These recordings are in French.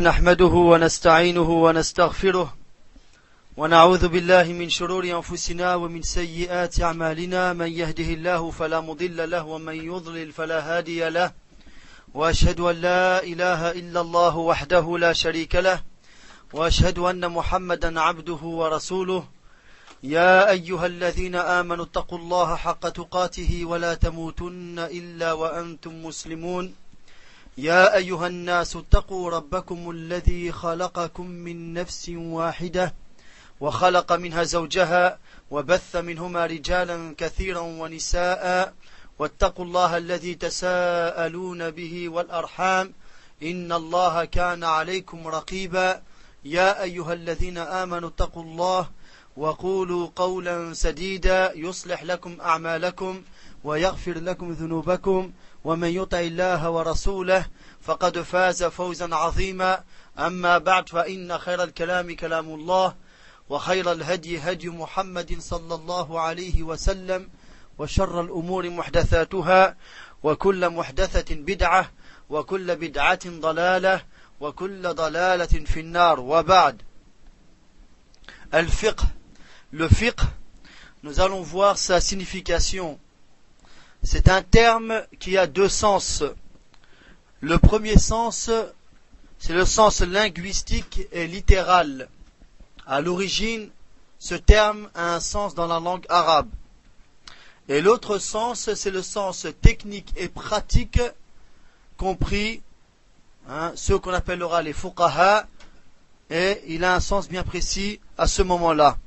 نحمده ونستعينه ونستغفره ونعوذ بالله من شرور أنفسنا ومن سيئات أعمالنا من يهده الله فلا مضل له ومن يضلل فلا هادي له وأشهد أن لا إله إلا الله وحده لا شريك له وأشهد أن محمدا عبده ورسوله يا أيها الذين آمنوا اتقوا الله حق تقاته ولا تموتن إلا وأنتم مسلمون يا أيها الناس اتقوا ربكم الذي خلقكم من نفس واحدة وخلق منها زوجها وبث منهما رجالا كثيرا ونساء واتقوا الله الذي تساءلون به والأرحام إن الله كان عليكم رقيبا يا أيها الذين آمنوا اتقوا الله وقولوا قولا سديدا يصلح لكم أعمالكم ويغفر لكم ذنوبكم ومن يطع الله ورسوله فقد فاز فوزا عظيما أما بعد فإن خير الكلام كلام الله وخير الهدي هدي محمد صلى الله عليه وسلم وشر الأمور محدثاتها وكل محدثة بدعة وكل بدعة ضلالة وكل ضلالة في النار وبعد. Al-fiqh, le fiqh, nous allons voir sa signification. C'est un terme qui a deux sens. Le premier sens, c'est le sens linguistique et littéral. À l'origine, ce terme a un sens dans la langue arabe. Et l'autre sens, c'est le sens technique et pratique, compris ceux qu'on appellera les fuqaha, et il a un sens bien précis à ce moment-là.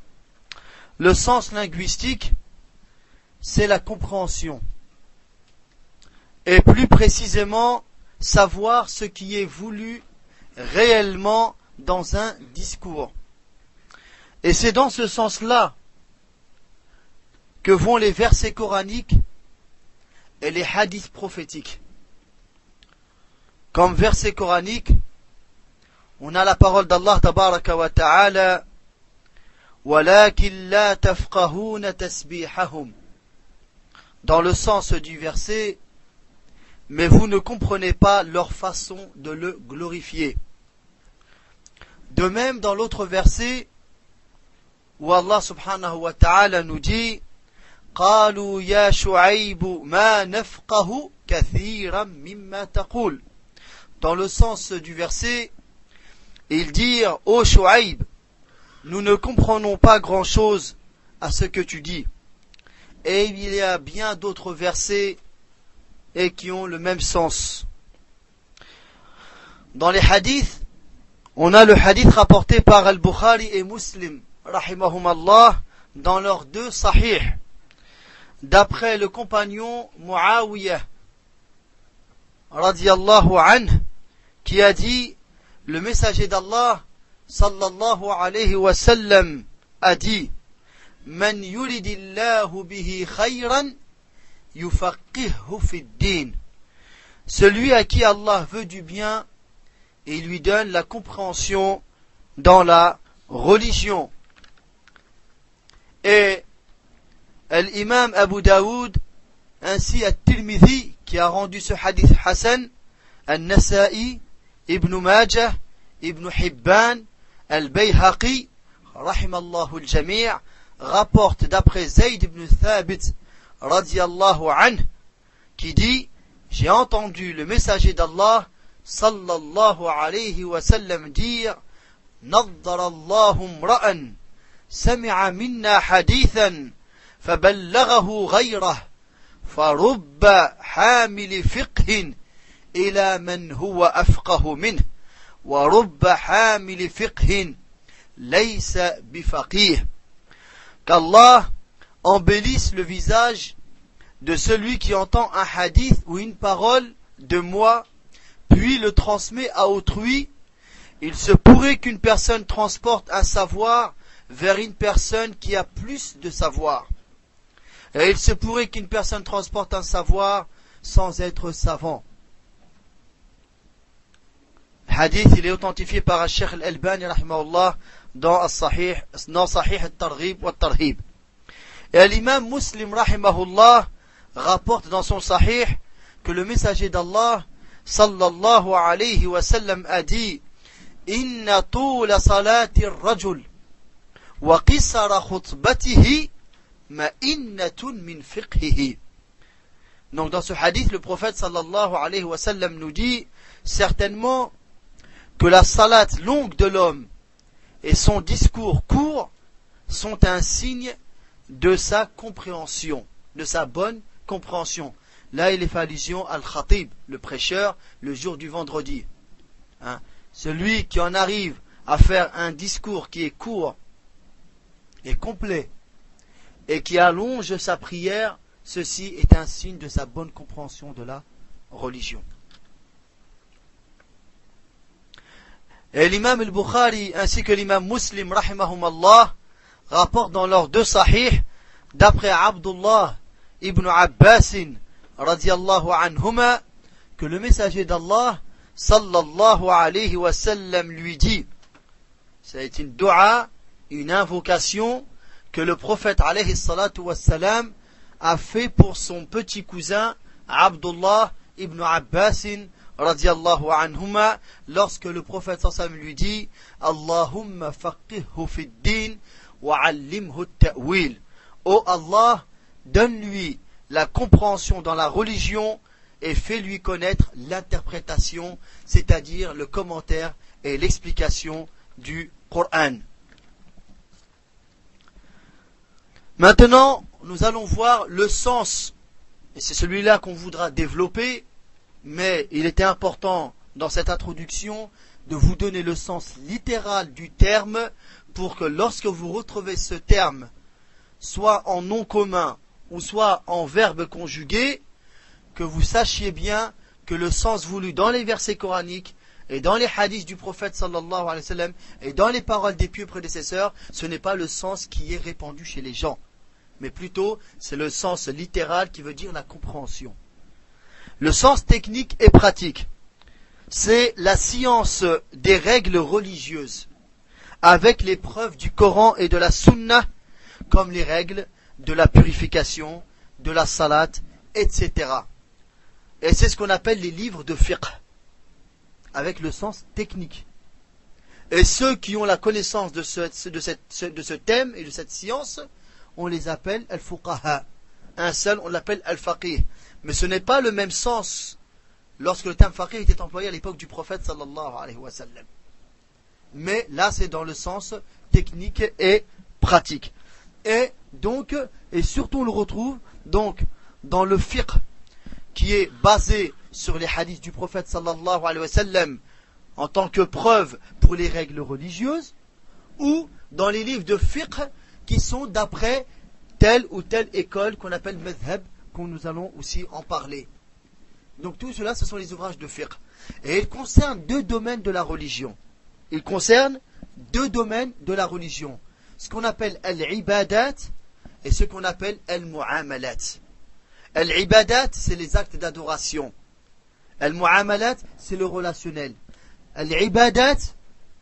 Le sens linguistique, c'est la compréhension. Et plus précisément, savoir ce qui est voulu réellement dans un discours. Et c'est dans ce sens-là que vont les versets coraniques et les hadiths prophétiques. Comme verset coranique, on a la parole d'Allah tabaraka wa ta'ala وَلَكِنْ لَا تَفْقَهُونَ تَسْبِيحَهُمْ. Dans le sens du verset, mais vous ne comprenez pas leur façon de le glorifier. De même, dans l'autre verset, où Allah subhanahu wa ta'ala nous dit قَالُوا يَا شُعَيْبُ مَا نَفْقَهُ كَثِيرًا مِمَّا تَقُولُ. Dans le sens du verset, ils dirent ô Shu'aib, nous ne comprenons pas grand-chose à ce que tu dis. Et il y a bien d'autres versets et qui ont le même sens. Dans les hadiths, on a le hadith rapporté par Al-Bukhari et Muslim, rahimahumallah, dans leurs deux sahih, d'après le compagnon Muawiyah, radiyallahu anhu, qui a dit, le messager d'Allah, sallallahu alayhi wa sallam, a dit, Man yuridillahu bihi khayran, yufaqihhu fid din. Celui à qui Allah veut du bien, et lui donne la compréhension dans la religion. Et l'imam Abu Daoud, ainsi At-Tirmidhi, qui a rendu ce hadith Hassan, Al-Nasa'i, Ibn Majah, Ibn Hibban, Al-Bayhaqi, rahimallahu al-jami', rapporte d'après Zayd ibn Thabit, radiyallahu anhu, qui dit, j'ai entendu le messager d'Allah, sallallahu alayhi wa sallam, dire, Naddarallahu mra'an, sami'a minna hadithan, faballaghahu ghayrah, farubba hamili fiqhin, إلى من هو أفقه منه ورب حامل فقه ليس بفقيه. Qu'Allah embellisse le visage de celui qui entend un hadith ou une parole de moi, puis le transmet à autrui. Il se pourrait qu'une personne transporte un savoir vers une personne qui a plus de savoir. Et il se pourrait qu'une personne transporte un savoir sans être savant. Hadith, il est authentifié par Al-Sheikh Al-Albani rahimahullah dans Sahih Al-Targhib wa Al-Tarhib. Et l'imam Muslim rahimahullah rapporte dans son Sahih que le messager d'Allah sallallahu alayhi wa sallam a dit إن طول صلاة الرجل وقصر خطبته مئنة من فقهه. Donc dans ce hadith, le prophète sallallahu alayhi wa sallam nous dit certainement que la salat longue de l'homme et son discours court sont un signe de sa compréhension, de sa bonne compréhension. Là, il est fait allusion al khatib, le prêcheur, le jour du vendredi. Hein? Celui qui en arrive à faire un discours qui est court et complet et qui allonge sa prière, ceci est un signe de sa bonne compréhension de la religion. Et l'imam al-Bukhari ainsi que l'imam Muslim rahimahumallah rapportent dans leurs deux sahih d'après Abdullah ibn Abbas radiyallahu anhuma que le messager d'Allah sallallahu alayhi wa sallam lui dit, c'est une dua, une invocation que le prophète alayhi salatu wa salam a fait pour son petit cousin Abdullah ibn Abbas radiyallahu anhuma lorsque le prophète sallallahu alayhi wa sallam lui dit Allahumma faqihhu fid din wa allimhu at-ta'wil. Oh Allah, donne-lui la compréhension dans la religion et fais-lui connaître l'interprétation, c'est-à-dire le commentaire et l'explication du Coran. Maintenant, nous allons voir le sens, et c'est celui-là qu'on voudra développer, mais il était important dans cette introduction de vous donner le sens littéral du terme pour que lorsque vous retrouvez ce terme, soit en nom commun ou soit en verbe conjugué, que vous sachiez bien que le sens voulu dans les versets coraniques et dans les hadiths du prophète sallallahu alayhi wa sallam et dans les paroles des pieux prédécesseurs, ce n'est pas le sens qui est répandu chez les gens, mais plutôt c'est le sens littéral qui veut dire la compréhension. Le sens technique et pratique, c'est la science des règles religieuses avec les preuves du Coran et de la Sunna, comme les règles de la purification, de la salat, etc. Et c'est ce qu'on appelle les livres de fiqh, avec le sens technique. Et ceux qui ont la connaissance de ce thème et de cette science, on les appelle al-fuqaha. Un seul, on l'appelle al-faqih. Mais ce n'est pas le même sens lorsque le terme faqih était employé à l'époque du prophète sallallahu alayhi wa sallam. Mais là, c'est dans le sens technique et pratique. Et donc, et surtout on le retrouve donc dans le fiqh qui est basé sur les hadiths du prophète sallallahu alayhi wa sallam en tant que preuve pour les règles religieuses, ou dans les livres de fiqh qui sont d'après telle ou telle école qu'on appelle madhab, qu'on nous allons aussi en parler. Donc tout cela, ce sont les ouvrages de fiqh. Et ils concernent deux domaines de la religion. Ils concernent deux domaines de la religion. Ce qu'on appelle al-ibadat et ce qu'on appelle al-mu'amalat. Al-ibadat, c'est les actes d'adoration. Al-mu'amalat, c'est le relationnel. Al-ibadat,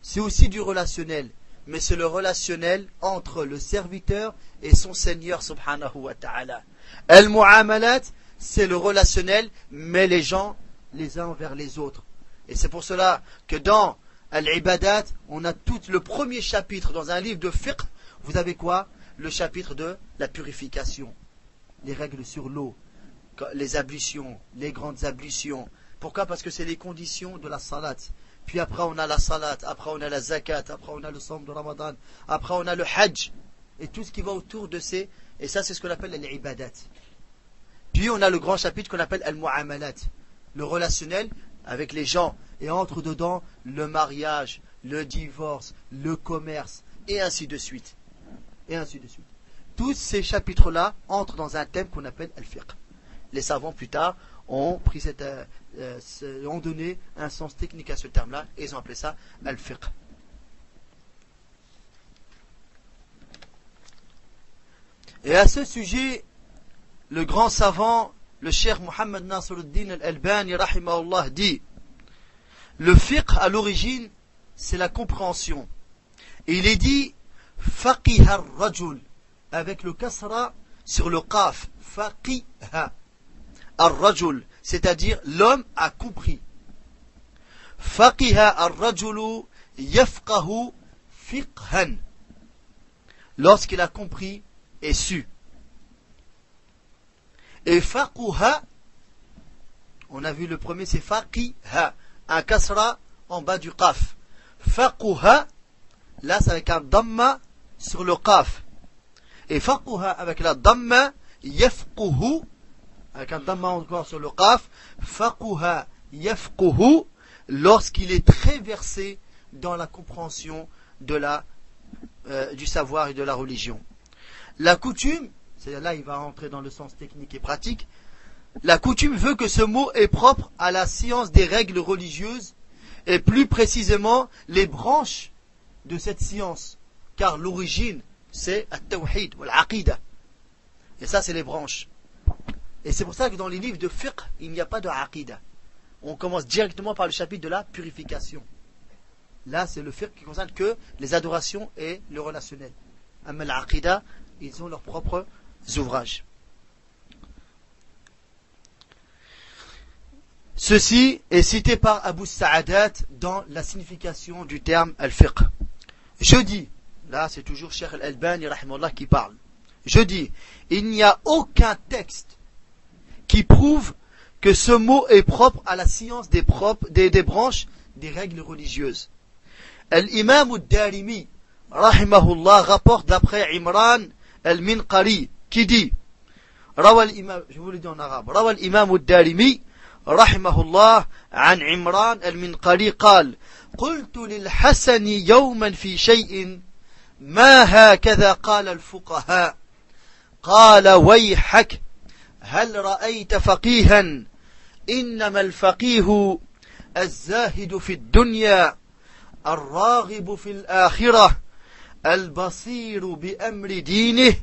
c'est aussi du relationnel. Mais c'est le relationnel entre le serviteur et son Seigneur subhanahu wa ta'ala. Al-mu'amalat, c'est le relationnel, mais les gens les uns envers les autres. Et c'est pour cela que dans Al-ibadat, on a tout le premier chapitre dans un livre de fiqh. Vous avez quoi? Le chapitre de la purification. Les règles sur l'eau, les ablutions, les grandes ablutions. Pourquoi? Parce que c'est les conditions de la salat. Puis après on a la salat, après on a la zakat, après on a le somme de Ramadan, après on a le hajj, et tout ce qui va autour de ces, et ça c'est ce qu'on appelle l'ibadat. Puis on a le grand chapitre qu'on appelle al-mu'amalat, le relationnel avec les gens, et entre dedans le mariage, le divorce, le commerce, et ainsi de suite. Et ainsi de suite. Tous ces chapitres-là entrent dans un thème qu'on appelle al-fiqh. Les savants plus tard ont donné un sens technique à ce terme-là et ils ont appelé ça al-fiqh. Et à ce sujet, le grand savant, le cheikh Muhammad Nasiruddin al-Albani rahimahullah dit: le fiqh à l'origine, c'est la compréhension. Et il est dit faqiha ar-rajul avec le kasra sur le qaf, faqiha ar-rajul, c'est-à-dire l'homme a compris. Faqiha ar-rajulu yafqahu fiqhan, lorsqu'il a compris et su. Et faquha, on a vu le premier, c'est faqiha, un kasra en bas du qaf. Faquha, là c'est avec un damma sur le qaf. Et faquha avec la damma, yafquhu, avec un damma encore sur le qaf. Faquha yafquhu, lorsqu'il est très versé dans la compréhension de du savoir et de la religion. La coutume, c'est là il va rentrer dans le sens technique et pratique. La coutume veut que ce mot est propre à la science des règles religieuses et plus précisément les branches de cette science, car l'origine c'est at-tawhid ou al-aqida. Et ça c'est les branches. Et c'est pour ça que dans les livres de fiqh, il n'y a pas de aqida. On commence directement par le chapitre de la purification. Là, c'est le fiqh qui concerne que les adorations et le relationnel. Amma al-aqida, ils ont leurs propres ouvrages. Ceci est cité par Abu Sa'adat dans la signification du terme al-fiqh. Je dis, là c'est toujours Cheikh al-Albani rahimahullah qui parle. Je dis, il n'y a aucun texte qui prouve que ce mot est propre à la science des branches des règles religieuses. L'imam al-Darimi rahimahullah rapporte d'après Imran al-Minqari qui dit, je vous le dis en arabe, روى الإمام الدارمي رحمه الله عن عمران المنقري قال قلت للحسن يوما في شيء ما هكذا قال الفقهاء قال ويحك هل رأيت فقيها إنما الفقيه الزاهد في الدنيا الراغب في الآخرة البصير بأمر دينه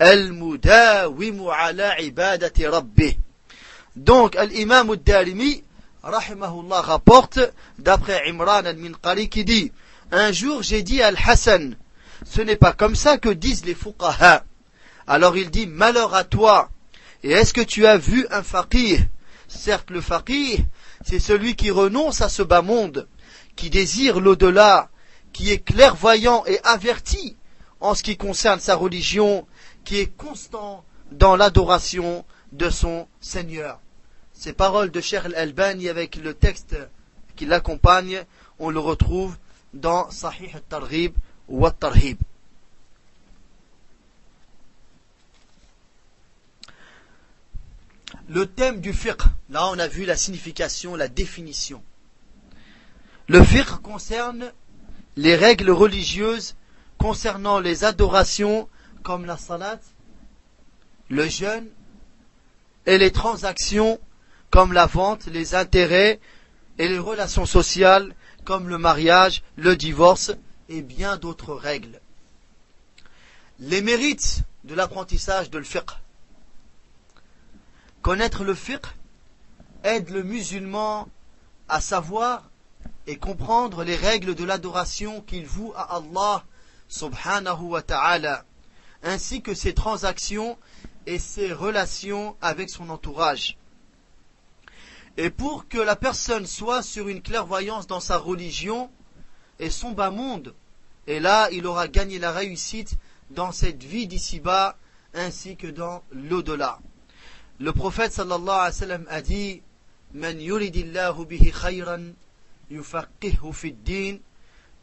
المداوم على عبادة ربه. Donc, l'imam al-Darimi, rahimahullah, rapporte, d'après Imran al-Minqari, qui dit, un jour j'ai dit à Al-Hassan, ce n'est pas comme ça que disent les fuqaha. Alors il dit, malheur à toi. Et est-ce que tu as vu un faqih? Certes, le faqih, c'est celui qui renonce à ce bas monde, qui désire l'au-delà, qui est clairvoyant et averti en ce qui concerne sa religion, qui est constant dans l'adoration de son Seigneur. Ces paroles de Cheikh al-Albani avec le texte qui l'accompagne, on le retrouve dans Sahih al-Targhib ou al-Tarhib. Le thème du fiqh, là on a vu la signification, la définition. Le fiqh concerne les règles religieuses concernant les adorations comme la salat, le jeûne et les transactions comme la vente, les intérêts et les relations sociales comme le mariage, le divorce et bien d'autres règles. Les mérites de l'apprentissage de le fiqh. Connaître le fiqh aide le musulman à savoir et comprendre les règles de l'adoration qu'il voue à Allah subhanahu wa ta'ala, ainsi que ses transactions et ses relations avec son entourage. Et pour que la personne soit sur une clairvoyance dans sa religion et son bas monde, et là il aura gagné la réussite dans cette vie d'ici-bas ainsi que dans l'au-delà. Le prophète sallallahu alayhi wa sallam a dit Man yuridillahu bihi khayran yufaqihu fid din.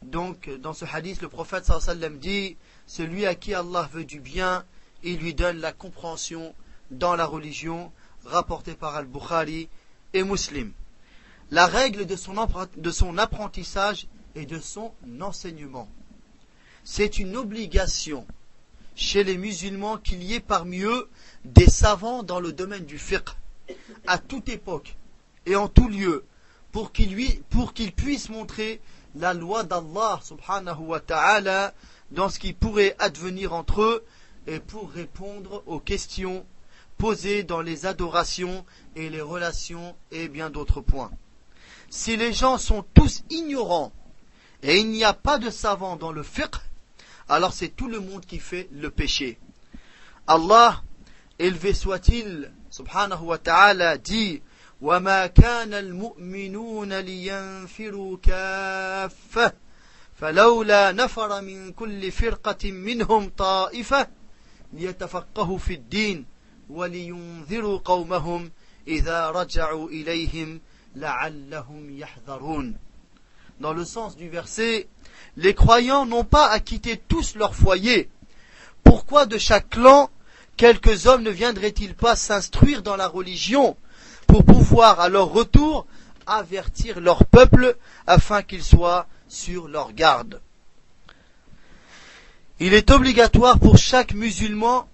Donc dans ce hadith le prophète sallallahu alayhi wa sallam dit celui à qui Allah veut du bien, il lui donne la compréhension dans la religion, rapporté par Al-Bukhari et Muslim. La règle de son apprentissage et de son enseignement. C'est une obligation chez les musulmans qu'il y ait parmi eux des savants dans le domaine du fiqh, à toute époque et en tout lieu, pour qu'ils puissent montrer la loi d'Allah subhanahu wa ta'ala dans ce qui pourrait advenir entre eux et pour répondre aux questions posées dans les adorations et les relations et bien d'autres points. Si les gens sont tous ignorants et il n'y a pas de savants dans le fiqh, alors c'est tout le monde qui fait le péché. Allah, élevé soit-il, subhanahu wa ta'ala, dit وَمَا كَانَ الْمُؤْمِنُونَ لِيَنْفِرُوا كَافَّةً فلولا نفر من كل فرقة منهم طائفة ليتفقهوا في الدين ولينذروا قومهم إذا رجعوا إليهم لعلهم يحذرون. Dans le sens du verset, les croyants n'ont pas à quitter tous leur foyer. Pourquoi de chaque clan quelques hommes ne viendraient-ils pas s'instruire dans la religion pour pouvoir à leur retour avertir leur peuple afin qu'ils soient sur leur garde? Il est obligatoire pour chaque musulman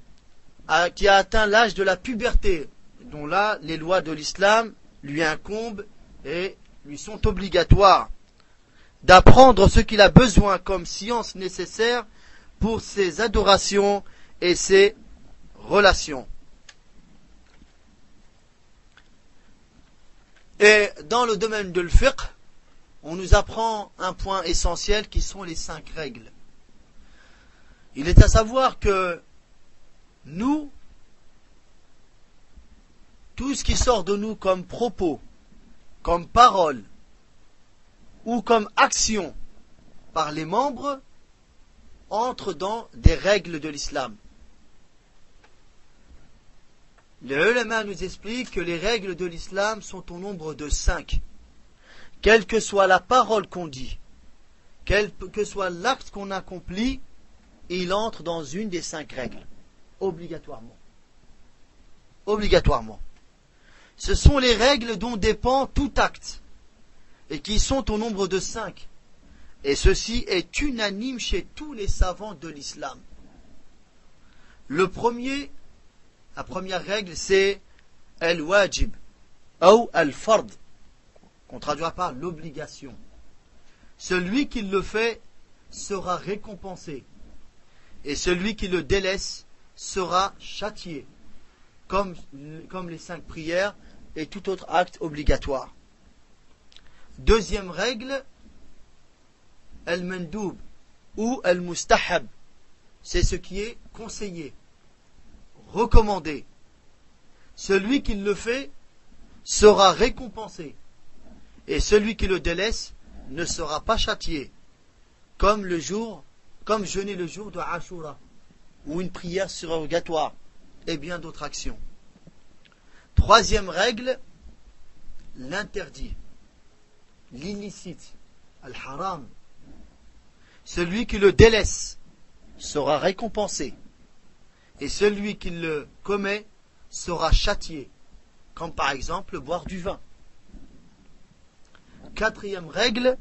qui a atteint l'âge de la puberté, dont là les lois de l'islam lui incombent et lui sont obligatoires, d'apprendre ce qu'il a besoin comme science nécessaire pour ses adorations et ses relations. Et dans le domaine de l'fiqh, on nous apprend un point essentiel qui sont les 5 règles. Il est à savoir que nous, tout ce qui sort de nous comme propos, comme parole ou comme action par les membres entre dans des règles de l'islam. Les ulama nous expliquent que les règles de l'islam sont au nombre de 5. Quelle que soit la parole qu'on dit, quel que soit l'acte qu'on accomplit, il entre dans une des 5 règles, obligatoirement. Obligatoirement. Ce sont les règles dont dépend tout acte, et qui sont au nombre de 5. Et ceci est unanime chez tous les savants de l'islam. La première règle, c'est al-wajib, ou al-fard, qu'on traduira par l'obligation. Celui qui le fait sera récompensé, et celui qui le délaisse sera châtié, comme les 5 prières et tout autre acte obligatoire. Deuxième règle, al-mandoub ou al-mustahab, c'est ce qui est conseillé, recommandé. Celui qui le fait sera récompensé, et celui qui le délaisse ne sera pas châtié, comme jeûner le jour de Ashura, ou une prière surrogatoire, et bien d'autres actions. Troisième règle, l'interdit, l'illicite, al-haram. Celui qui le délaisse sera récompensé, et celui qui le commet sera châtié, comme par exemple boire du vin. Quatrième règle,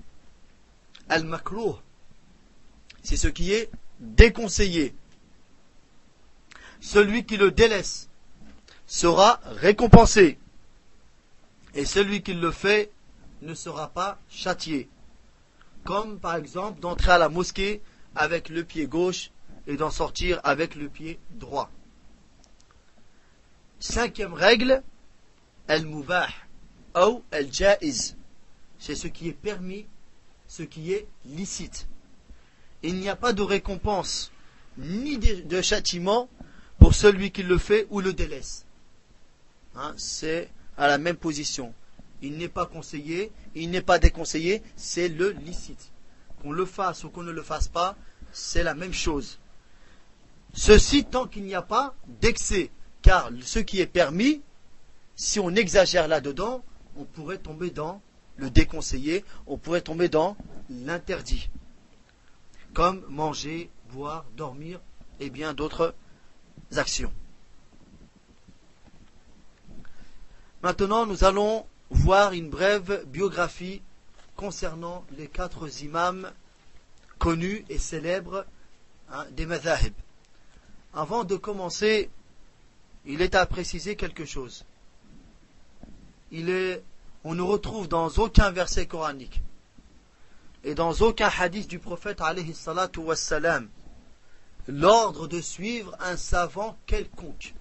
al-makruh, c'est ce qui est déconseillé. Celui qui le délaisse sera récompensé, et celui qui le fait ne sera pas châtié, comme par exemple d'entrer à la mosquée avec le pied gauche et d'en sortir avec le pied droit. Cinquième règle, al-mubah ou al-jaiz, c'est ce qui est permis, ce qui est licite. Il n'y a pas de récompense ni de châtiment pour celui qui le fait ou le délaisse. C'est à la même position. Il n'est pas conseillé, il n'est pas déconseillé, c'est le licite. Qu'on le fasse ou qu'on ne le fasse pas, c'est la même chose. Ceci tant qu'il n'y a pas d'excès, car ce qui est permis, si on exagère là-dedans, on pourrait tomber dans le déconseillé, on pourrait tomber dans l'interdit, comme manger, boire, dormir et bien d'autres actions. Maintenant, nous allons voir une brève biographie concernant les 4 imams connus et célèbres des madhahib. Avant de commencer, il est à préciser quelque chose. On ne retrouve dans aucun verset coranique et dans aucun hadith du prophète alayhi salatu wassalam l'ordre de suivre un savant quelconque,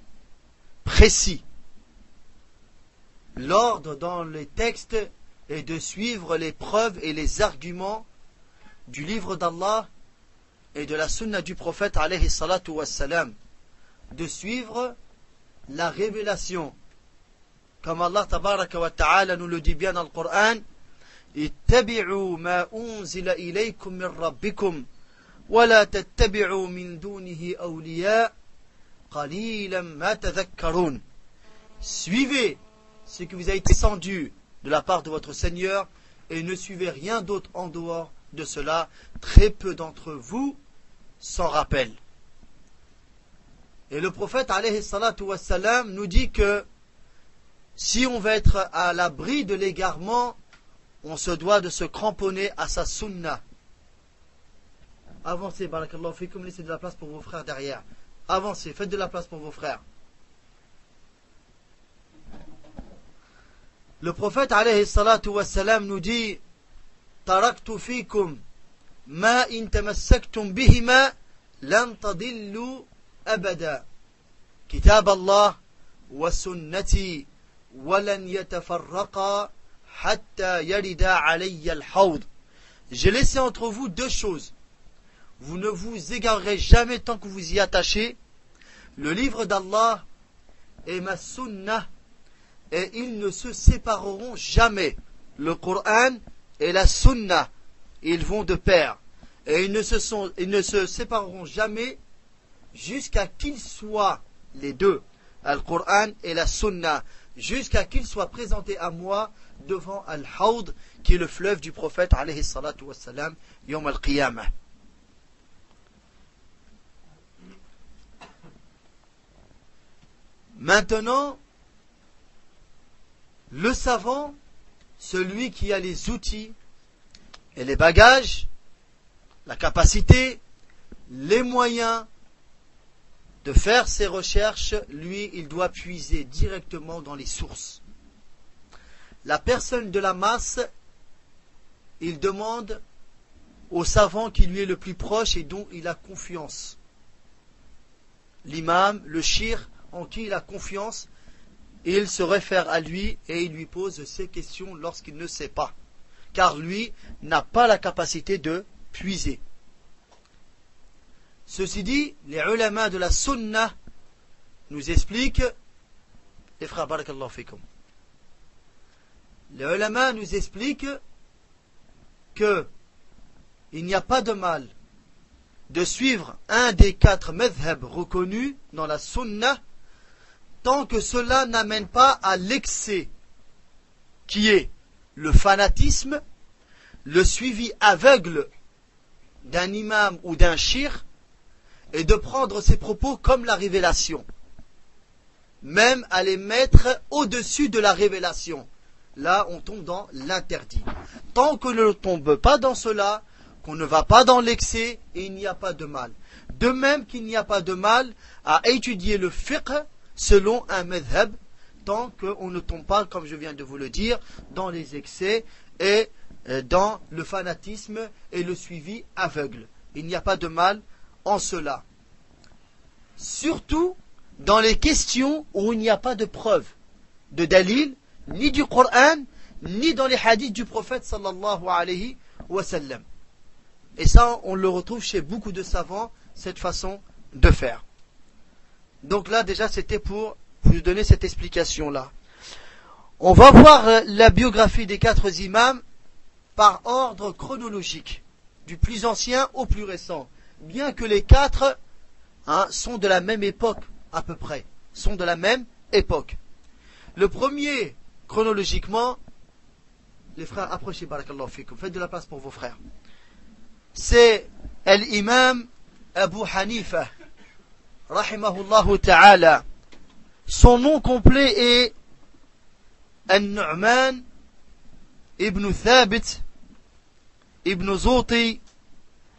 précis. L'ordre dans les textes est de suivre les preuves et les arguments du livre d'Allah et de la sunna du prophète alayhi salatu wassalam, de suivre la révélation. Comme Allah tabaraka wa ta'ala nous le dit bien dans le Coran, اتبعوا ما أنزل إليكم من ربكم ولا تتبعوا من دونه أولياء قليلا ما تذكرون. Suivez ce qui vous a été descendu de la part de votre Seigneur et ne suivez rien d'autre en dehors de cela. Très peu d'entre vous s'en rappellent. Et le prophète alayhi salatu wassalam nous dit que si on veut être à l'abri de l'égarement, on se doit de se cramponner à sa sunna. Avancez, barakallahu fikum, laissez de la place pour vos frères derrière. Avancez, faites de la place pour vos frères. Le prophète alayhi salatu wassalam nous dit Taraktu fikum ma in tamassaktum bihima lan tadillu abada kitab Allah wa sunnati walan yatafarraqa hatta yarida alayya al-hawd. J'ai laissé entre vous deux choses. Vous ne vous égarerez jamais tant que vous y attachez. Le livre d'Allah et ma sunnah, et ils ne se sépareront jamais. Le Coran et la Sunna, ils vont de pair. Et ils ne se sépareront jamais jusqu'à qu'ils soient les deux, le Coran et la Sunna, jusqu'à qu'ils soient présentés à moi devant Al-Hawd, qui est le fleuve du prophète, alayhi salatu wassalam, Yawm al-Qiyamah. Maintenant, le savant, celui qui a les outils et les bagages, la capacité, les moyens de faire ses recherches, lui, il doit puiser directement dans les sources. La personne de la masse, il demande au savant qui lui est le plus proche et dont il a confiance. L'imam, le shir, en qui il a confiance, il se réfère à lui et il lui pose ses questions lorsqu'il ne sait pas. Car lui n'a pas la capacité de puiser. Ceci dit, les ulama de la sunna nous expliquent, les frères, barakallahu fikum, les ulama nous expliquent que il n'y a pas de mal de suivre un des 4 madhhab reconnus dans la sunna tant que cela n'amène pas à l'excès, qui est le fanatisme, le suivi aveugle d'un imam ou d'un shir, et de prendre ses propos comme la révélation, même à les mettre au-dessus de la révélation. Là, on tombe dans l'interdit. Tant qu'on ne tombe pas dans cela, qu'on ne va pas dans l'excès, et il n'y a pas de mal. De même qu'il n'y a pas de mal à étudier le fiqh selon un madhhab, tant qu'on ne tombe pas, comme je viens de vous le dire, dans les excès et dans le fanatisme et le suivi aveugle. Il n'y a pas de mal en cela. Surtout dans les questions où il n'y a pas de preuve, de dalil, ni du Coran, ni dans les hadiths du prophète sallallahu alayhi wa sallam. Et ça, on le retrouve chez beaucoup de savants, cette façon de faire. Donc là, déjà, c'était pour vous donner cette explication-là. On va voir la biographie des 4 imams par ordre chronologique, du plus ancien au plus récent. Bien que les 4 sont de la même époque, à peu près. Sont de la même époque. Le premier, chronologiquement, les frères, approchez, barakallahu fikum, faites de la place pour vos frères. C'est l'imam Abu Hanifa, rahimahullahu ta'ala. Son nom complet est An-Nu'man ibn Thabit ibn Zuti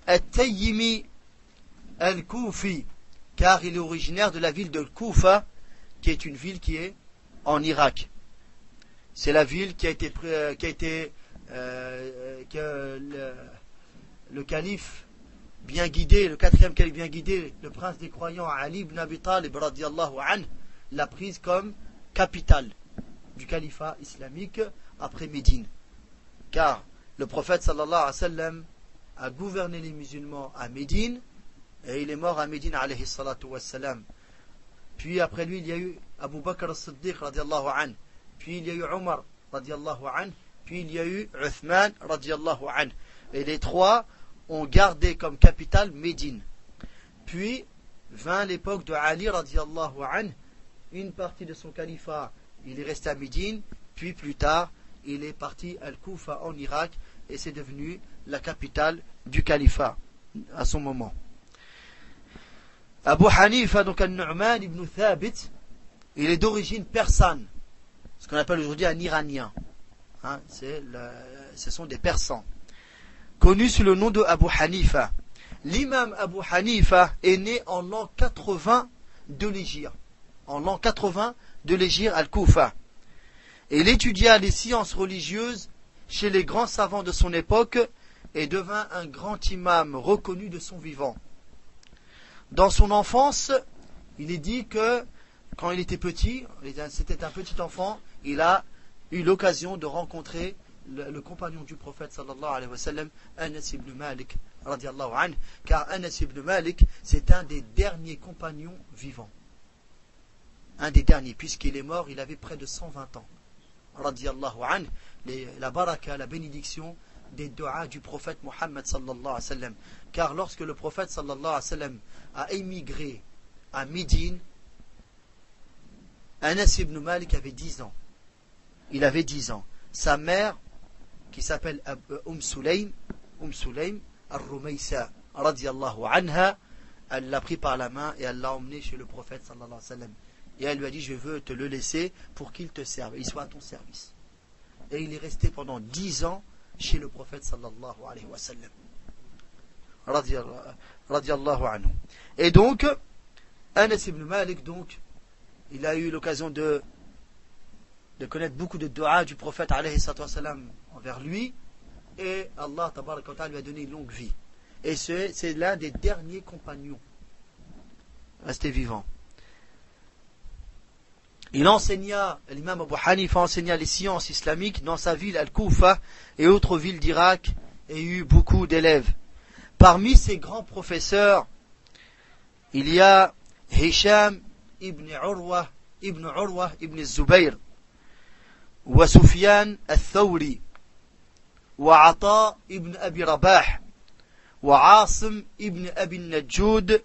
At-Tayyimi Al-Kufi, car il est originaire de la ville de Koufa, qui est une ville qui est en Irak. C'est la ville qui a été le calife bien guidé, le 4e calife bien guidé, le prince des croyants Ali ibn Abi Talib radiyallahu anhu, l'a prise comme capitale du califat islamique après Médine. Car le prophète sallallahu alayhi wa sallam a gouverné les musulmans à Médine et il est mort à Médine alayhi salatu wa salam. Puis après lui il y a eu Abu Bakr as-Siddiq radiyallahu anhu, puis il y a eu Omar radiyallahu anhu puis il y a eu Uthman radiallahu anhu. Et les trois ont gardé comme capitale Médine. Puis vint l'époque de Ali radiallahu anhu. Une partie de son califat, il est resté à Médine, puis plus tard, il est parti à Al-Koufa en Irak, et c'est devenu la capitale du califat à son moment. Abu Hanifa, donc Al-Nu'man ibn Thabit, il est d'origine persane, ce qu'on appelle aujourd'hui un Iranien. Hein, ce sont des Persans, connus sous le nom de Abu Hanifa. L'imam Abu Hanifa est né en l'an 80 de l'Hégire. En l'an 80 de l'Hégire Al-Koufa. Et il étudia les sciences religieuses chez les grands savants de son époque et devint un grand imam reconnu de son vivant. Dans son enfance, il est dit que quand il était petit, c'était un petit enfant, il a eu l'occasion de rencontrer le compagnon du prophète sallallahu alayhi wa sallam, Anas ibn Malik radiallahu anhu, car Anas ibn Malik c'est un des derniers compagnons vivants. Un des derniers, puisqu'il est mort, il avait près de 120 ans. Radiallahu anhu, la baraka, la bénédiction des doigts du prophète Muhammad sallallahu alayhi wa sallam. Car lorsque le prophète sallallahu alayhi wa sallam a émigré à Médine, Anas ibn Malik avait 10 ans. Il avait 10 ans. Sa mère, qui s'appelle Sulaym al-Rumaysa, radiallahu anha, elle l'a pris par la main et elle l'a emmené chez le prophète sallallahu alayhi wa sallam. Et elle lui a dit, je veux te le laisser pour qu'il te serve, il soit à ton service. Et il est resté pendant 10 ans chez le prophète sallallahu alayhi wa sallam. Radiallahu anhu. Et donc, Anas ibn Malik, donc, il a eu l'occasion de connaître beaucoup de dua du prophète alayhi wa sallam envers lui. Et Allah tabaraka wa ta'ala lui a donné une longue vie. Et c'est l'un des derniers compagnons restés vivants. Il enseigna, l'imam Abu Hanifa enseigna les sciences islamiques dans sa ville Al-Koufa et autres villes d'Irak et eut beaucoup d'élèves. Parmi ses grands professeurs, il y a Hisham ibn Urwa ibn Zubayr, wa Sufyan al-Thawri, wa Ata ibn Abi Rabah, wa Asim ibn Abi Najjoud,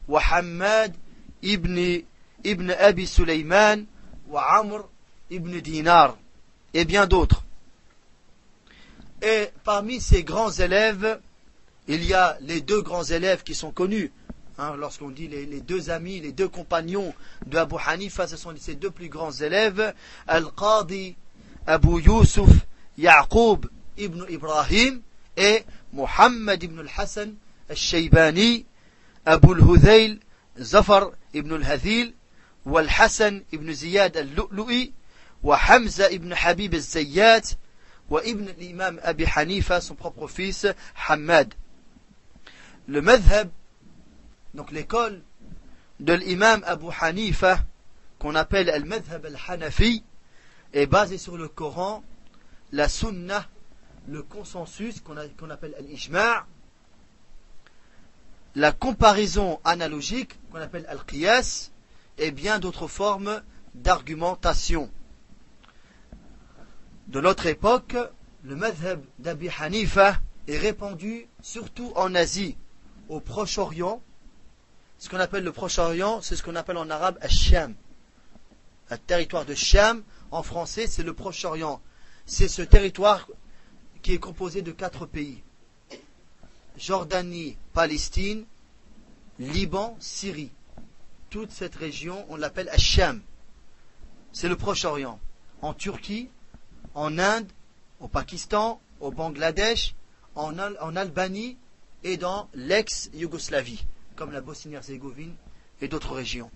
wa Hammad ibn Abi Suleyman, wa Amr ibn Dinar, et bien d'autres. Et parmi ces grands élèves, il y a les deux grands élèves qui sont connus. Hein, lorsqu'on dit les deux amis, les deux compagnons de Abu Hanifa, ce sont ces deux plus grands élèves, Al-Qadi Abu Yusuf Yaqub ibn Ibrahim et Muhammad ibn al-Hassan al-Shaybani, Abu al-Hudhayl Zafar ibn al-Hathil, والحسن ابن زياد اللؤلؤي وحمزة ابن حبيب الزيات وابن الإمام أبي حنيفة son propre fils Hamad. Le madhab, donc l'école de l'imam Abu Hanifa, qu'on appelle le madhab al-Hanafi, est basée sur le Coran, la Sunna, le consensus qu'on appelle al-Ijma', la comparaison analogique qu'on appelle al-Qiyas, et bien d'autres formes d'argumentation. De notre époque, le madhab d'Abi Hanifa est répandu surtout en Asie, au Proche-Orient. Ce qu'on appelle le Proche-Orient, c'est ce qu'on appelle en arabe Al-Sham. Le territoire de Sham, en français, c'est le Proche-Orient. C'est ce territoire qui est composé de 4 pays. Jordanie, Palestine, Liban, Syrie. Toute cette région, on l'appelle Al-Sham. C'est le Proche-Orient. En Turquie, en Inde, au Pakistan, au Bangladesh, en Albanie et dans l'ex-Yougoslavie, comme la Bosnie-Herzégovine et d'autres régions.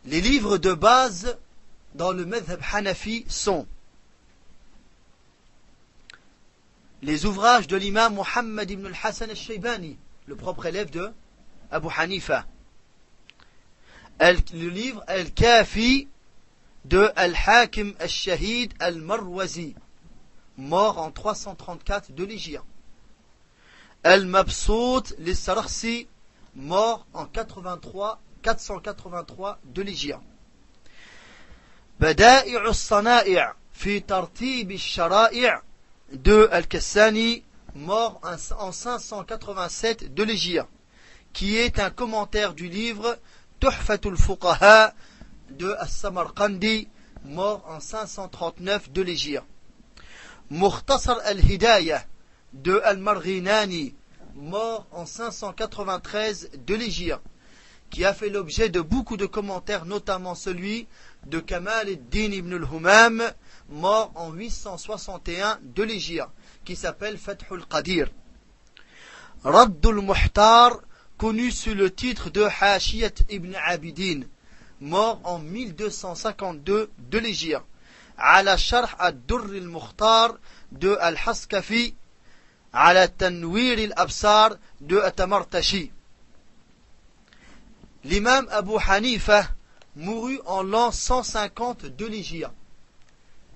Les livres de base dans le madhab Hanafi sont les ouvrages de l'imam Muhammad ibn al-Hassan al-Shaybani, le propre élève de Abu Hanifa. Le livre Al-Kafi de Al-Hakim al-Shahid al-Marwazi, mort en 334 de l'Hégire. Al-Mabsout al-Sarkhsi, mort en 483 de l'Hégire. Bada'i' al-Sana'i' fi tartib al-shara'i' de Al-Kassani, mort en 587 de l'Hégire, qui est un commentaire du livre Tuhfatul Fuqaha de As-Samarqandi, mort en 539 de l'Hégire. Mukhtasar al-Hidayah de Al-Marghinani, mort en 593 de l'Hégire, qui a fait l'objet de beaucoup de commentaires, notamment celui de Kamal ad-Din ibn al-Humam, mort en 861 de l'Hégire, qui s'appelle Fathul Qadir. Raddul Muhtar, connu sous le titre de Hashiyat ibn Abidin, mort en 1252 de l'Hégire. Ala Sharh ad-Durr al-Mukhtar de Al-Haskafi, Ala Tanwir al-Absar de At-Tamartashi. L'imam Abu Hanifa mourut en l'an 150 de l'Hégire.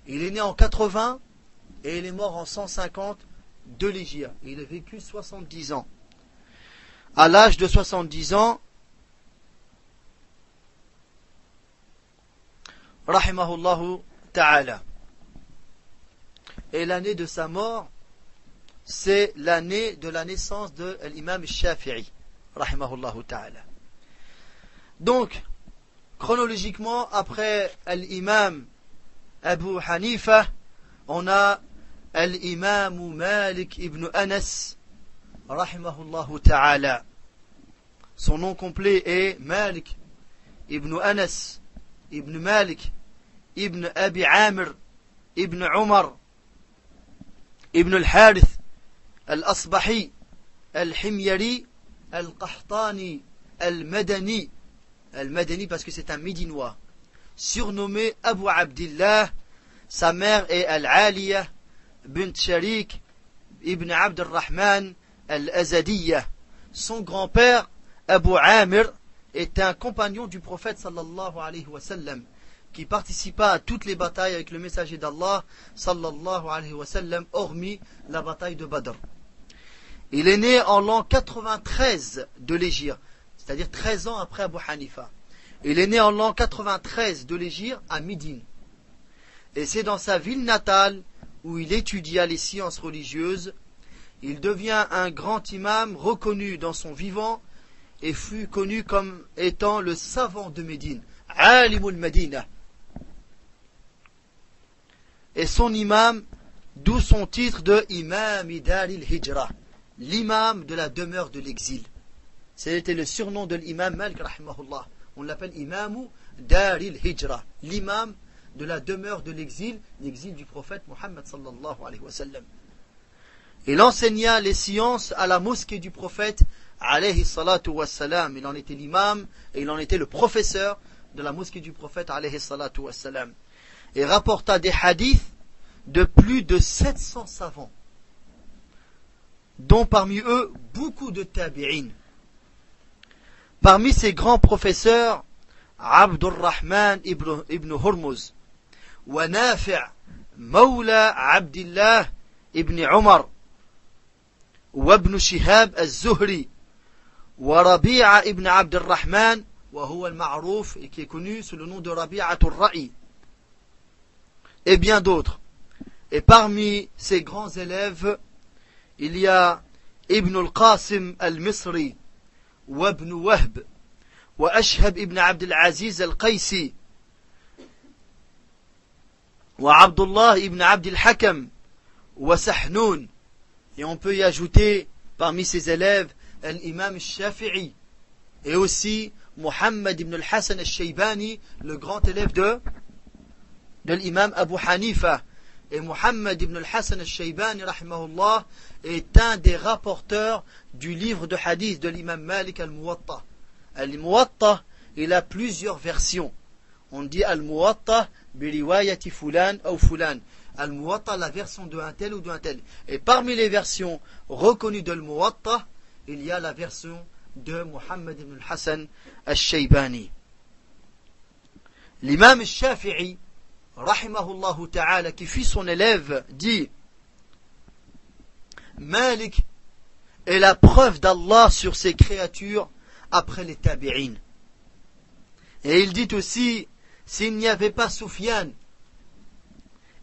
Il est né en 80 et il est mort en 150 de l'Hégire. Il a vécu 70 ans. À l'âge de 70 ans, rahimahullahu ta'ala. Et l'année de sa mort, c'est l'année de la naissance de l'imam Shafi'i, rahimahullahu ta'ala. Donc, chronologiquement, après l'imam Abu Hanifa, on a l'imam Malik ibn Anas, rahimahullahu ta'ala. Son nom complet est Malik ibn Anas ibn Malik ibn Abi Amir ibn Umar ibn al-Harith al-Asbahi al-Himyari al-Qahtani al-Madani. Al-Madani parce que c'est un Médinois, surnommé Abu Abdillah. Sa mère est Al-Aliya bint Sharik ibn Abd al-Rahman al-Azadiyya. Son grand-père, Abu Amir, est un compagnon du prophète sallallahu alayhi wa sallam, qui participa à toutes les batailles avec le messager d'Allah sallallahu alayhi wa sallam, hormis la bataille de Badr. Il est né en l'an 93 de l'Hégire, c'est-à-dire 13 ans après Abu Hanifa. Il est né en l'an 93 de l'Hégire à Médine. Et c'est dans sa ville natale où il étudia les sciences religieuses. Il devient un grand imam reconnu dans son vivant et fut connu comme étant le savant de Médine, Alimul Madina. Et son imam, d'où son titre de Imam Daril Hijra, l'imam de la demeure de l'exil. C'était le surnom de l'imam Malik rahimahullah. On l'appelle Imamu Daril Hijra, l'imam de la demeure de l'exil, l'exil du prophète Muhammad sallallahu alayhi wa sallam. Il enseigna les sciences à la mosquée du prophète alayhi salatu wa salam. Il en était l'imam et il en était le professeur de la mosquée du prophète alayhi salatu wa salam. Et rapporta des hadiths de plus de 700 savants, dont parmi eux beaucoup de tabi'in. Parmi ses grands professeurs, Abdurrahman ibn Hurmuz, wa Nafi' Mawla Abdillah ibn Umar, wa ibn Shihab al-Zuhri, wa Rabi'a ibn Abdurrahman, wa huwa al-ma'rouf, et qui est connu sous le nom de Rabi'atul Ra'i, et bien d'autres. Et parmi ses grands élèves, il y a Ibn al-Qasim al-Misri, وابن وهب وأشهب ابن عبد العزيز القيسي وعبد الله ابن عبد الحكم وسحنون. Et on peut y ajouter parmi ses élèves l'imam al-Shafi'i et aussi Muhammad ibn al-Hassan al-Shaybani, le grand élève de l'imam Abu Hanifa. Et Muhammad ibn al-Hassan al-Shaybani rahimahullah est un des rapporteurs du livre de hadith de l'imam Malik al-Muwatta. Al-Muwatta, il a plusieurs versions. On dit al-Muwatta bi riwayati fulan ou fulan. Al-Muwatta, la version de un tel ou d'un tel. Et parmi les versions reconnues de al-Muwatta, il y a la version de Muhammad ibn al-Hassan al-Shaybani. L'imam al-Shafi'i rahimahullahu ta'ala, qui fut son élève, dit: Malik est la preuve d'Allah sur ses créatures après les tabi'in. Et il dit aussi: s'il n'y avait pas Soufiane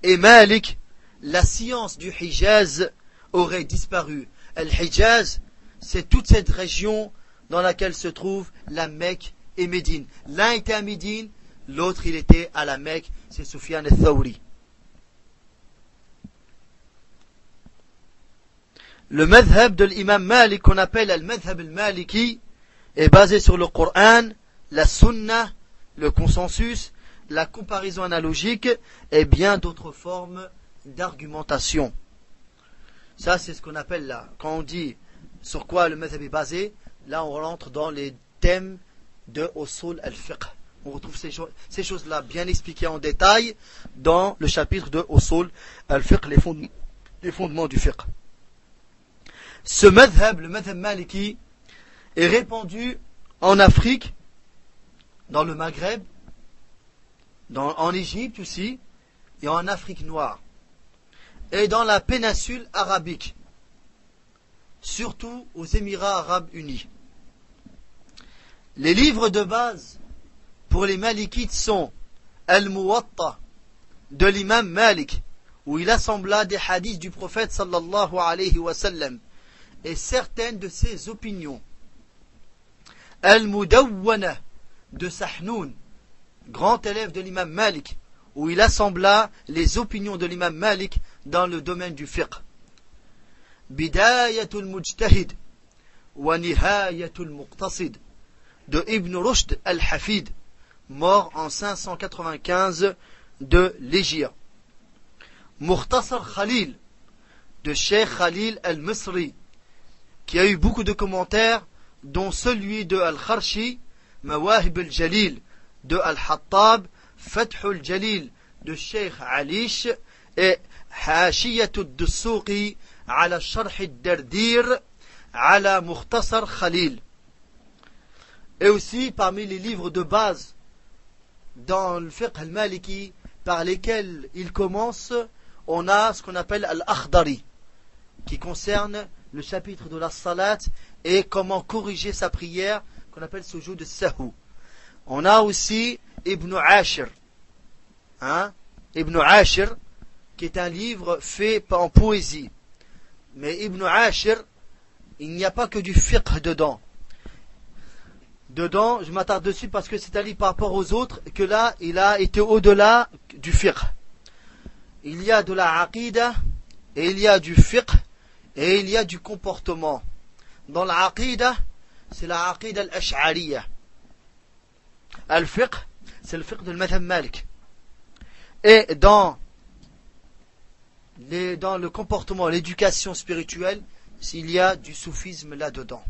et Malik, la science du Hijaz aurait disparu. Al-Hijaz, c'est toute cette région dans laquelle se trouvent la Mecque et Médine. L'un était à Médine, l'autre il était à la Mecque, c'est Sufyan al-Thawri. Le madhab de l'imam Malik, qu'on appelle al-madhab al-Maliki, est basé sur le Coran, la Sunna, le consensus, la comparaison analogique et bien d'autres formes d'argumentation. Ça, c'est ce qu'on appelle là. Quand on dit sur quoi le madhab est basé, là on rentre dans les thèmes de Usul al-Fiqh. On retrouve ces choses-là bien expliquées en détail dans le chapitre de Usul al-Fiqh, les fondements du fiqh. Ce madhab, le madhab maliki, est répandu en Afrique, dans le Maghreb, en Égypte aussi, et en Afrique noire, et dans la péninsule arabique, surtout aux Émirats arabes unis. Les livres de base pour les malikites sont Al-Muwatta de l'imam Malik, où il assembla des hadiths du prophète sallallahu alayhi wa sallam et certaines de ses opinions. Al-Mudawwana de Sahnoun, grand élève de l'imam Malik, où il assembla les opinions de l'imam Malik dans le domaine du fiqh. Bidayatul Mujtahid wa Nihayatul Muqtasid de Ibn Rushd al-Hafid, mort en 595 de l'Égypte. Mukhtasar Khalil de Sheikh Khalil al-Misri, qui a eu beaucoup de commentaires, dont celui de Al-Kharshi, Mawahib al-Jalil de Al-Hattab, Fath al-Jalil de Sheikh Alish et Hashiyat al-Dussouqi ala Sharh al-Dardir ala Mukhtasar Khalil. Et aussi parmi les livres de base dans le fiqh al-Maliki par lesquels il commence, on a ce qu'on appelle Al-Akhdari, qui concerne le chapitre de la salat et comment corriger sa prière, qu'on appelle sujoud de sahu. On a aussi Ibn Ashir, Ibn Ashir, qui est un livre fait en poésie. Mais Ibn Ashir, il n'y a pas que du fiqh dedans. Dedans, je m'attarde dessus parce que c'est un livre par rapport aux autres, que là, il a été au-delà du fiqh. Il y a de la aqidah, et il y a du fiqh, et il y a du comportement. Dans la aqidah, c'est la aqidah al-ash'ariyah. Al-fiqh, c'est le fiqh de l'madhab Malik. Et dans le comportement, l'éducation spirituelle, s'il y a du soufisme là-dedans.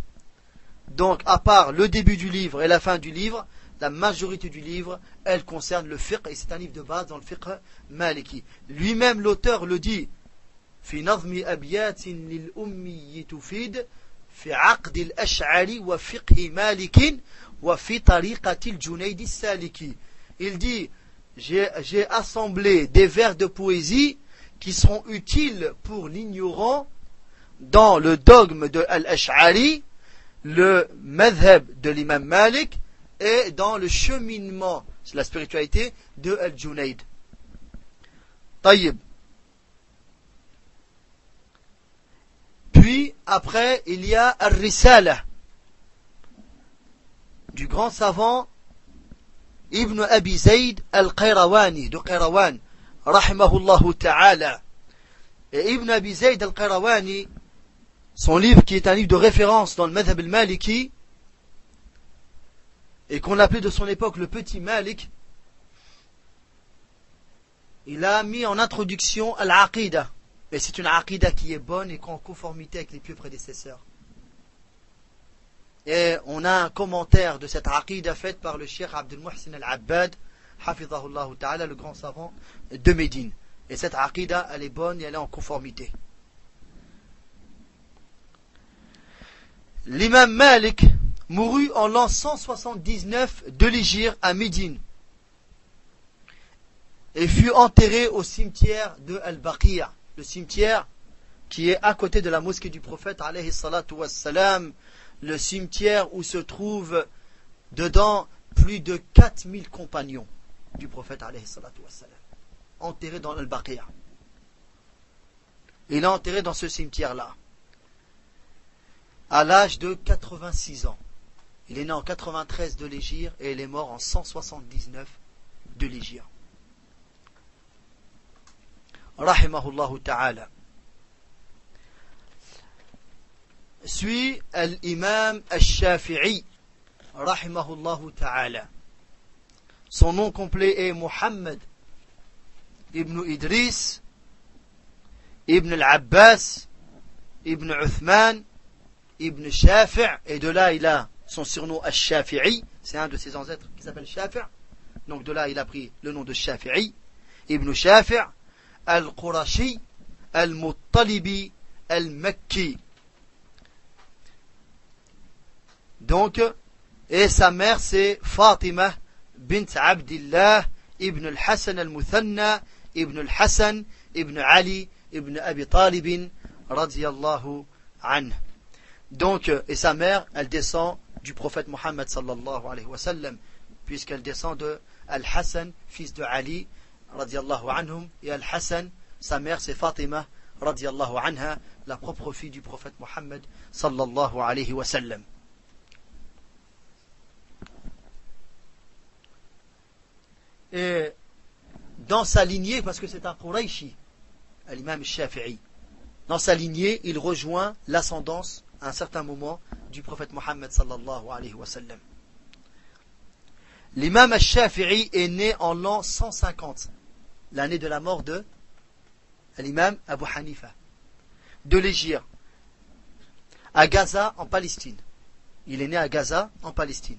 Donc, à part le début du livre et la fin du livre, la majorité du livre, elle concerne le fiqh, et c'est un livre de base dans le fiqh maliki. Lui-même, l'auteur le dit, في نظم أبيات للأمي تفيد في عقد الأشعري وفقه مالك وفي طريقة الجنيد السالكي. Il dit, j'ai assemblé des vers de poésie qui seront utiles pour l'ignorant dans le dogme de Al-Ash'ari, le madhab de l'imam Malik, et dans le cheminement, c'est la spiritualité, de Al-Junayd. Tayyib. Puis, après, il y a Al-Risala, du grand savant Ibn Abi Zayd Al-Qayrawani, de Qayrawan, rahimahullahu ta'ala. Et Ibn Abi Zayd Al-Qayrawani, son livre qui est un livre de référence dans le madhab al-Maliki, et qu'on appelait de son époque le petit Malik, il a mis en introduction Al-Aqidah. Mais c'est une aqidah qui est bonne et en conformité avec les pieux prédécesseurs. Et on a un commentaire de cette aqidah faite par le cheikh Abdul Muhsin al-Abbad, hafidhahullah ta'ala, le grand savant de Médine. Et cette aqidah, elle est bonne et elle est en conformité. L'imam Malik mourut en l'an 179 de l'Hégire à Médine et fut enterré au cimetière de Al-Baqiyah, le cimetière qui est à côté de la mosquée du prophète alayhi salatu wassalam, le cimetière où se trouvent dedans plus de 4000 compagnons du prophète alayhi salatu wassalam. enterré dans Al-Baqi'. Il est enterré dans ce cimetière-là, à l'âge de 86 ans. Il est né en 93 de l'Hégire et il est mort en 179 de l'Hégire. Rahimahullahu ta'ala. Suit l'imam al-Shafi'i, rahimahullahu ta'ala. Son nom complet est Muhammad ibn Idris ibn al-Abbas ibn Uthman ibn Shafi', et de là il a son surnom al-Shafi'i, c'est un de ses ancêtres qui s'appelle Shafi', donc de là il a pris le nom de Shafi'i, ibn Shafi' al-Qurashi al-Muttalibi al-Makki. Donc, et sa mère c'est Fatima bint Abdillah ibn al-Hassan al-Muthanna ibn al-Hassan ibn Ali ibn Abi Talib radiyallahu anhu. Donc, et sa mère, elle descend du prophète Mohammed sallallahu alayhi wa sallam, puisqu'elle descend de Al-Hassan, fils de Ali radiyallahu anhum, et Al-Hassan, sa mère c'est Fatima radiyallahu anha, la propre fille du prophète Mohammed sallallahu alayhi wa sallam. Et dans sa lignée, parce que c'est un Qurayshi, l'imam Shafi'i, dans sa lignée, il rejoint l'ascendance à un certain moment du prophète Mohammed sallallahu alayhi wa sallam. L'imam Shafi'i est né en l'an 150, l'année de la mort de l'imam Abu Hanifa, de l'Hégire, à Gaza en Palestine. Il est né à Gaza en Palestine.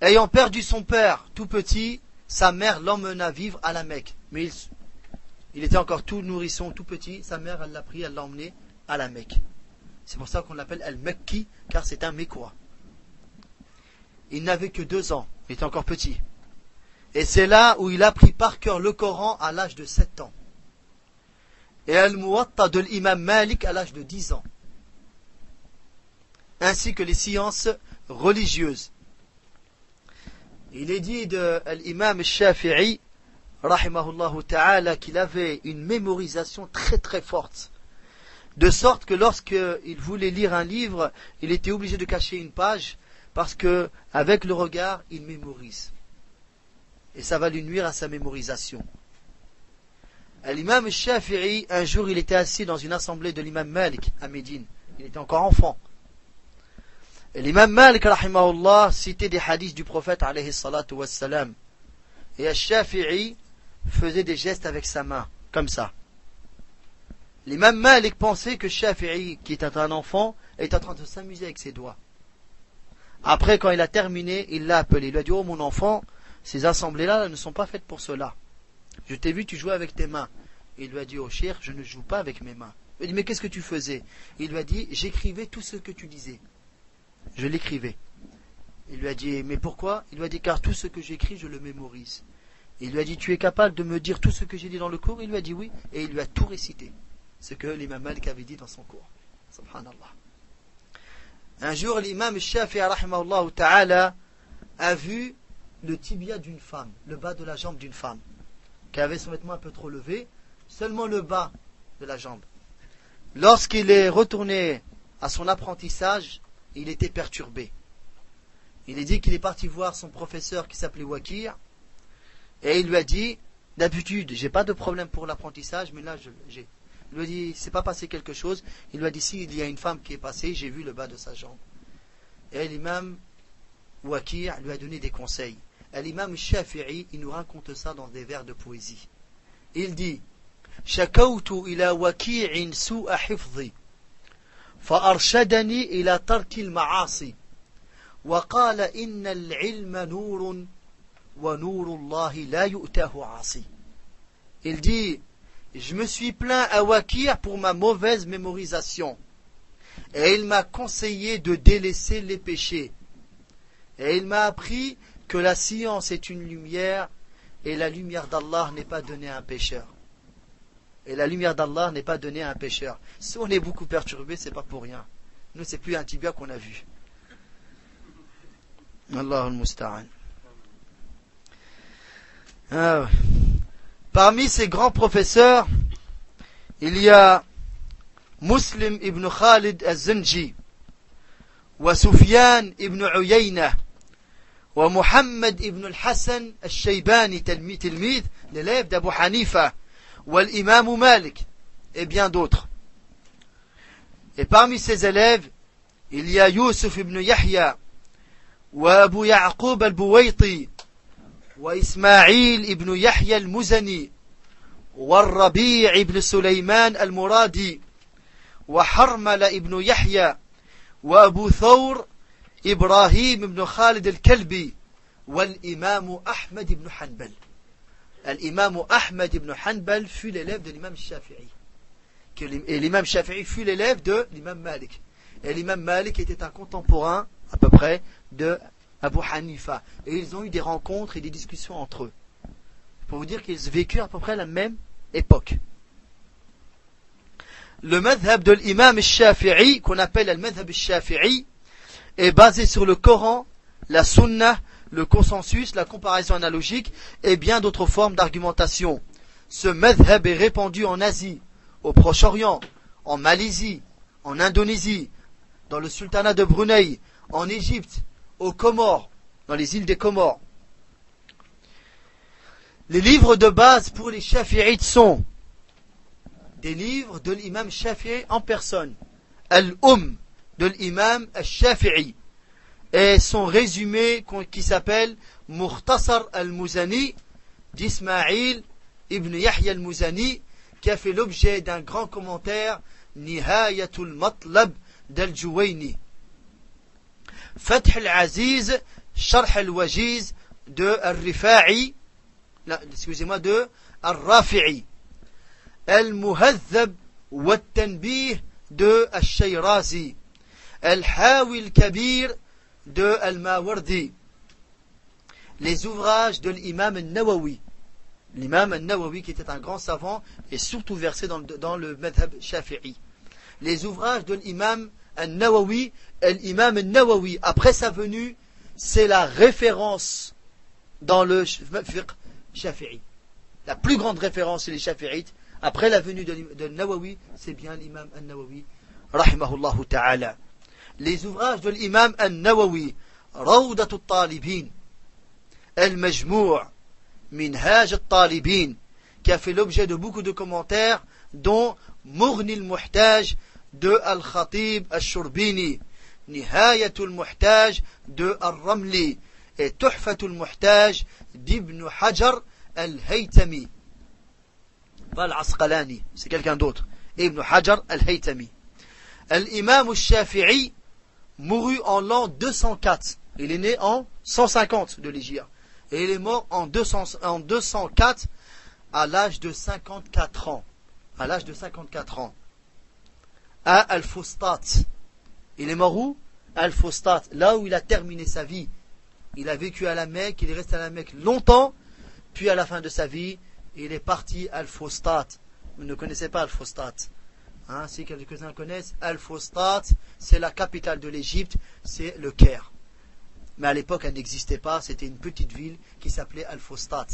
Ayant perdu son père tout petit, sa mère l'emmena vivre à la Mecque. Mais il était encore tout nourrisson, tout petit. Sa mère, elle l'a pris, elle l'a emmené à la Mecque. C'est pour ça qu'on l'appelle Al-Mekki, car c'est un Mécois. Il n'avait que 2 ans, il était encore petit. Et c'est là où il a pris par cœur le Coran à l'âge de 7 ans. Et Al-Muwatta de l'imam Malik à l'âge de 10 ans. Ainsi que les sciences religieuses. Il est dit de l'imam Shafi'i, rahimahullahu ta'ala, qu'il avait une mémorisation très très forte. De sorte que lorsqu'il voulait lire un livre, il était obligé de cacher une page, parce que avec le regard, il mémorise. Et ça va lui nuire à sa mémorisation. L'imam Shafi'i, un jour, il était assis dans une assemblée de l'imam Malik à Médine. Il était encore enfant. Et l'imam Malik, rahimahullah, citait des hadiths du prophète, alayhi salatu wassalam. Et Al-Shafi'i faisait des gestes avec sa main, comme ça. L'imam Malik pensait que Shafi'i, qui était un enfant, était en train de s'amuser avec ses doigts. Après, quand il a terminé, il l'a appelé. Il lui a dit, oh mon enfant, ces assemblées-là ne sont pas faites pour cela. Je t'ai vu, tu jouais avec tes mains. Il lui a dit, oh cher, je ne joue pas avec mes mains. Il lui a dit, mais qu'est-ce que tu faisais? Il lui a dit, j'écrivais tout ce que tu disais. Je l'écrivais. Il lui a dit, mais pourquoi? Il lui a dit, car tout ce que j'écris, je le mémorise. Il lui a dit, tu es capable de me dire tout ce que j'ai dit dans le cours? Il lui a dit oui, et il lui a tout récité. Ce que l'imam Malik avait dit dans son cours. Subhanallah. Un jour, l'imam Shafi'i, rahimahullah ta'ala, a vu le tibia d'une femme, le bas de la jambe d'une femme, qui avait son vêtement un peu trop levé, seulement le bas de la jambe. Lorsqu'il est retourné à son apprentissage, il était perturbé. Il est dit qu'il est parti voir son professeur qui s'appelait Wakir, et il lui a dit, d'habitude, j'ai pas de problème pour l'apprentissage, mais là, j'ai. Il lui a dit, c'est pas passé quelque chose. Il lui a dit, si il y a une femme qui est passée, j'ai vu le bas de sa jambe. Et l'imam Wakir lui a donné des conseils. Et l'imam Shafi'i, il nous raconte ça dans des vers de poésie. Il dit, شكوت إلى وكيع سوء حفظي فأرشدني إلى ترك المعاصي وقال إن العلم نور ونور الله لا يؤتاه عاصي. Il dit, je me suis plaint à Wakir pour ma mauvaise mémorisation. Et il m'a conseillé de délaisser les péchés. Et il m'a appris que la science est une lumière et la lumière d'Allah n'est pas donnée à un pécheur. Et la lumière d'Allah n'est pas donnée à un pécheur. Si on est beaucoup perturbé, c'est pas pour rien. Nous, c'est plus un tibia qu'on a vu. Allahul Musta'an. Ah ouais. Parmi ces grands professeurs, il y a Muslim ibn Khalid al-Zanji, wa Sufyan ibn Uyayna, wa Muhammad ibn al-Hassan al-Shaybani, tilmid, l'élève d'Abu Hanifa, wa l'imam Malik, et bien d'autres. Et parmi ces élèves, il y a Yusuf ibn Yahya, wa Abu Ya'qub al-Buwayti, وإسماعيل ابن يحيى المزني والربيع ابن سليمان المرادي وحرمل ابن يحيى وأبو ثور إبراهيم ابن خالد الكلبي والإمام أحمد بن حنبل. الإمام أحمد بن حنبل fut l'élève de l'imam Shafi'i. Et l'imam Shafi'i fut l'élève de l'imam Malik. Et l'imam Malik était un contemporain à peu près de Abu Hanifa, et ils ont eu des rencontres et des discussions entre eux. Pour vous dire qu'ils vécurent à peu près à la même époque. Le madhab de l'imam Shafi'i, qu'on appelle le madhab Shafi'i, est basé sur le Coran, la Sunna, le consensus, la comparaison analogique et bien d'autres formes d'argumentation. Ce madhab est répandu en Asie, au Proche-Orient, en Malaisie, en Indonésie, dans le sultanat de Brunei, en Égypte, aux Comores, dans les îles des Comores. Les livres de base pour les Shafi'ites sont des livres de l'imam Shafi'i en personne, de l'imam al-Shafi'i, et son résumé qui s'appelle Mukhtasar al-Muzani d'Ismaïl ibn Yahya al-Muzani, qui a fait l'objet d'un grand commentaire, Nihayatul Matlab d'Al-Juwayni. Fath al-Aziz, Sharh al-Wajiz de Al-Rifa'i, excusez-moi, de Al-Rafi'i. Al-Muhadhab wa al-Tanbih de Al-Shayrazi. Al-Hawi al-Kabir de Al-Mawardi. Les ouvrages de l'imam al-Nawawi. L'imam al-Nawawi qui était un grand savant et surtout versé dans le madhab Shafi'i. Les ouvrages de l'imam al-Nawawi, l'imam al-Nawawi, après sa venue, c'est la référence dans le fiqh Shafi'i. La plus grande référence chez les Shafi'ites, après la venue de Nawawi, c'est bien l'imam al-Nawawi, rahimahullahu ta'ala. Les ouvrages de l'imam al-Nawawi, Rawdat al-Talibin, Al-Majmou', Minhaj al-Talibin, qui a fait l'objet de beaucoup de commentaires, dont Mughni al-Muhtaj de Al-Khatib al-Shurbini, Nihayatul Muhtaj de Al-Ramli, et Tuhfatul Muhtaj d'Ibn Hajar al-Haytami. Pas al-Asqalani, c'est quelqu'un d'autre. Ibn Hajar al-Haytami. L'imam al-Shafi'i mourut en l'an 204. Il est né en 150 de l'Hégire. Et il est mort en 204 à l'âge de 54 ans. À l'âge de 54 ans. À Al-Fustat. Il est mort où? À Al-Fustat, là où il a terminé sa vie. Il a vécu à la Mecque, il est resté à la Mecque longtemps, puis à la fin de sa vie, il est parti à Al-Fustat. Vous ne connaissez pas Al-Fustat. Hein, si quelques-uns connaissent, Al-Fustat, c'est la capitale de l'Égypte, c'est le Caire. Mais à l'époque, elle n'existait pas, c'était une petite ville qui s'appelait Al-Fustat.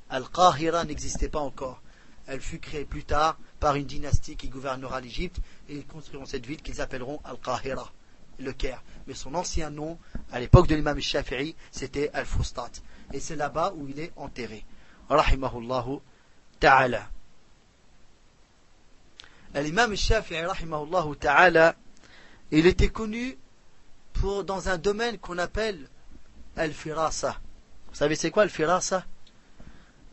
Al-Qahira n'existait pas encore. Elle fut créée plus tard par une dynastie qui gouvernera l'Égypte, et ils construiront cette ville qu'ils appelleront Al-Qahira, le Caire. Mais son ancien nom, à l'époque de l'imam Shafi'i, c'était Al-Fustat. Et c'est là-bas où il est enterré. Rahimahullahu ta'ala. L'imam Shafi'i, rahimahullahu ta'ala, il était connu dans un domaine qu'on appelle Al-Firasa. Vous savez c'est quoi Al-Firasa?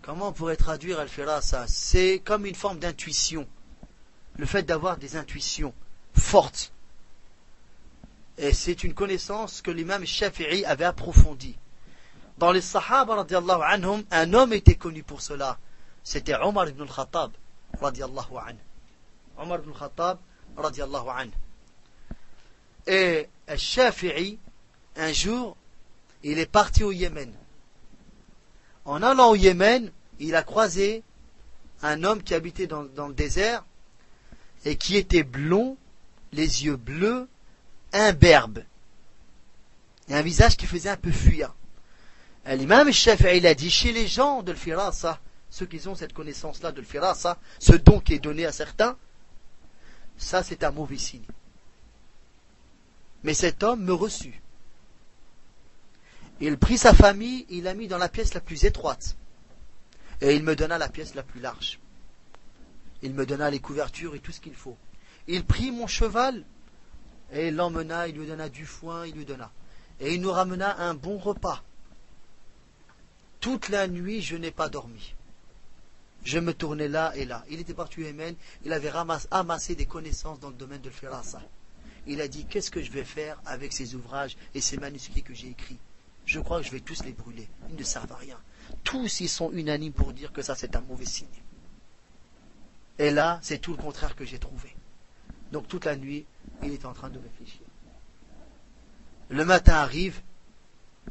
Comment on pourrait traduire Al-Firasa? C'est comme une forme d'intuition. Le fait d'avoir des intuitions fortes. Et c'est une connaissance que l'imam Shafi'i avait approfondie. Dans les Sahaba, radiallahu anhum, un homme était connu pour cela. C'était Omar ibn al-Khattab, radiallahu anhu. Omar ibn al-Khattab, radiallahu anhu. Et Shafi'i, un jour, il est parti au Yémen. En allant au Yémen, il a croisé un homme qui habitait dans le désert et qui était blond, les yeux bleus, imberbe. Et un visage qui faisait un peu fuir. L'imam Shafi'i a dit, chez les gens de l'Firasa, ceux qui ont cette connaissance-là de l'firasa, ce don qui est donné à certains, ça c'est un mauvais signe. Mais cet homme me reçut. Il prit sa famille, il l'a mis dans la pièce la plus étroite. Et il me donna la pièce la plus large. Il me donna les couvertures et tout ce qu'il faut. Il prit mon cheval et il l'emmena, il lui donna du foin, il lui donna. Et il nous ramena un bon repas. Toute la nuit, je n'ai pas dormi. Je me tournais là et là. Il était parti au Yémen, il avait amassé des connaissances dans le domaine de l'firasa. Il a dit, qu'est-ce que je vais faire avec ces ouvrages et ces manuscrits que j'ai écrits? Je crois que je vais tous les brûler. Ils ne servent à rien. Tous ils sont unanimes pour dire que ça c'est un mauvais signe. Et là, c'est tout le contraire que j'ai trouvé. Donc toute la nuit, il était en train de réfléchir. Le matin arrive,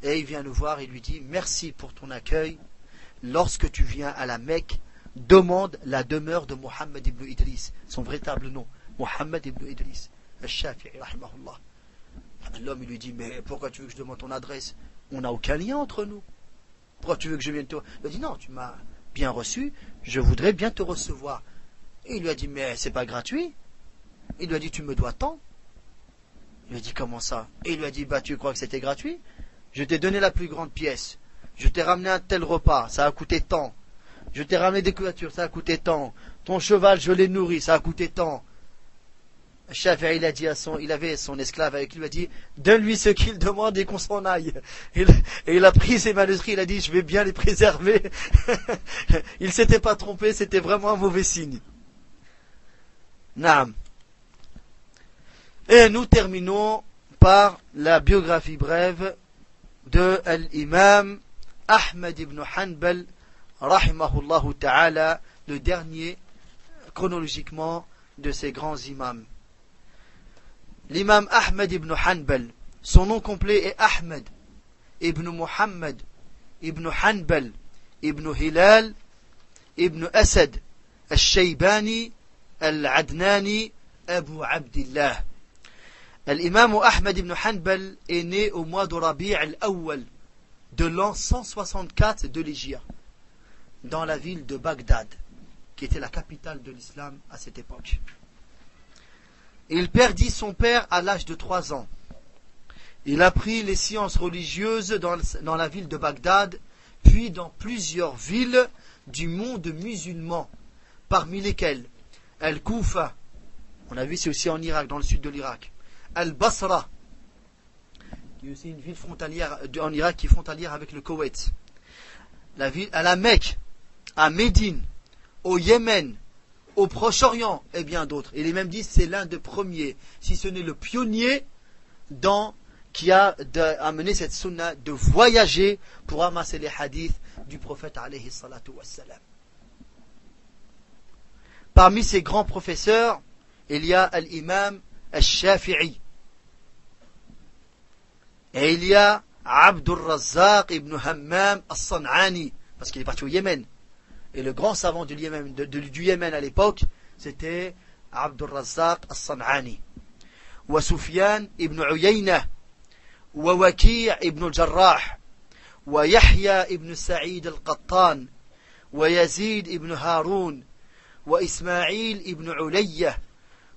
et il vient nous voir et lui dit, merci pour ton accueil. Lorsque tu viens à la Mecque, demande la demeure de Mohammed ibn Idris. Son véritable nom, Mohammed ibn Idris, al-Shafi'i, rahimahullah. L'homme il lui dit, mais pourquoi tu veux que je demande ton adresse? On n'a aucun lien entre nous. Pourquoi tu veux que je vienne te... Il a dit, non, tu m'as bien reçu, je voudrais bien te recevoir. Et il lui a dit, mais c'est pas gratuit. Il lui a dit, tu me dois tant. Il lui a dit, comment ça? Et il lui a dit, bah tu crois que c'était gratuit? Je t'ai donné la plus grande pièce. Je t'ai ramené un tel repas, ça a coûté tant. Je t'ai ramené des couvertures, ça a coûté tant. Ton cheval, je l'ai nourri, ça a coûté tant. Shafi'i, il a dit il avait son esclave avec lui, il a dit, donne-lui ce qu'il demande et qu'on s'en aille. Et il a pris ses manuscrits, il a dit, je vais bien les préserver. Il s'était pas trompé, c'était vraiment un mauvais signe. Naam. Et nous terminons par la biographie brève de l'imam Ahmed ibn Hanbal, rahimahullahu ta'ala, le dernier chronologiquement de ces grands imams. L'imam Ahmed ibn Hanbal, son nom complet est Ahmed ibn Muhammad ibn Hanbal ibn Hilal ibn Asad al-Shaybani al-Adnani Abu Abdillah. L'imam Ahmed ibn Hanbal est né au mois de Rabi' al-Awwal de l'an 164 de l'Hégire, dans la ville de Bagdad, qui était la capitale de l'islam à cette époque. Il perdit son père à l'âge de 3 ans. Il apprit les sciences religieuses dans la ville de Bagdad, puis dans plusieurs villes du monde musulman, parmi lesquelles Al-Koufa, on a vu c'est aussi en Irak, dans le sud de l'Irak, Al-Basra, qui est aussi une ville frontalière en Irak qui est frontalière avec le Koweït, la ville à la Mecque, à Médine, au Yémen, au Proche-Orient et bien d'autres. Et les mêmes disent c'est l'un des premiers, si ce n'est le pionnier, qui a amené cette sunna de voyager pour ramasser les hadiths du prophète alayhi salatu wassalam. Parmi ces grands professeurs, il y a l'imam al-Shafi'i. Et il y a Abdur Razzaq ibn Hammam al-San'ani, parce qu'il est parti au Yémen. Et le grand savant du Yémen à l'époque, c'était Abdur Razzaq al-San'ani. Wa Sufyan ibn Uyayna, wa Waki' ibn al-Jarrah, wa Yahya ibn Sa'id al-Qattan, wa Yazid ibn Haroun, wa Ismaïl ibn Ulayya,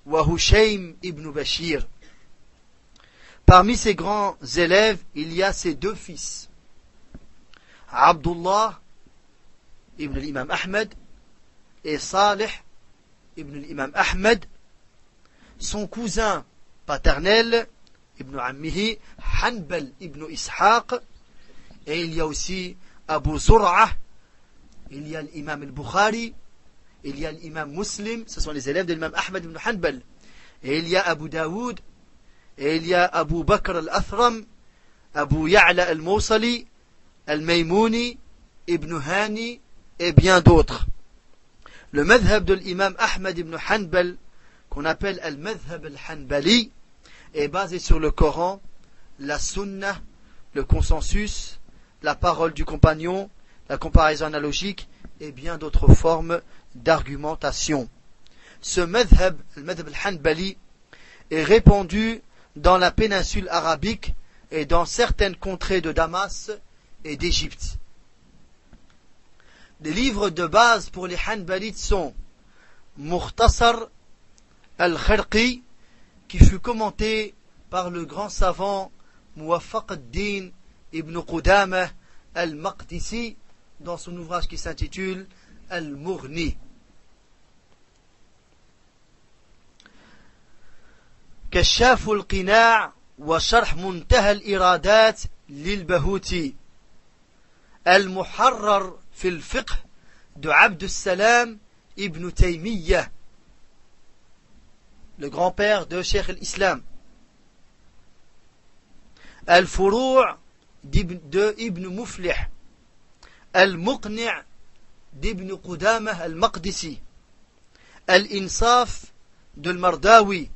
wa Hushaym ibn Bashir. Parmi ces grands élèves, il y a ses 2 fils, Abdullah ibn l'imam Ahmed et Salih ibn l'imam Ahmed, son cousin paternel, ibn Ammihi, Hanbal ibn Ishaq, et il y a aussi Abu Zur'a, il y a l'imam al-Bukhari, il y a l'imam Muslim, ce sont les élèves de l'imam Ahmed ibn Hanbal, et il y a Abu Daoud, et il y a Abu Bakr al-Athram, Abu Ya'la al-Mawsali, al-Maymouni, Ibn Hani, et bien d'autres. Le madhab de l'imam Ahmed ibn Hanbal, qu'on appelle al-madhab al-Hanbali, est basé sur le Coran, la Sunna, le consensus, la parole du compagnon, la comparaison analogique, et bien d'autres formes d'argumentation. Ce madhab, le madhab al-Hanbali, est répandu dans la péninsule arabique et dans certaines contrées de Damas et d'Égypte. Les livres de base pour les Hanbalites sont Mukhtasar al-Kharqi, qui fut commenté par le grand savant Muwaffaq ad-Din ibn Qudamah al-Maqdisi dans son ouvrage qui s'intitule Al-Mughni. كشاف القناع وشرح منتهى الإرادات للبهوتي. المحرر في الفقه de عبد السلام ibn Taymiyyah, le grand-père de Cheikh al-Islam. Al-Furu' de Ibn Muflih. Al-Muqni' d'Ibn Qudamah al-Maqdisi. Al-Insaf de Al-Mardawi.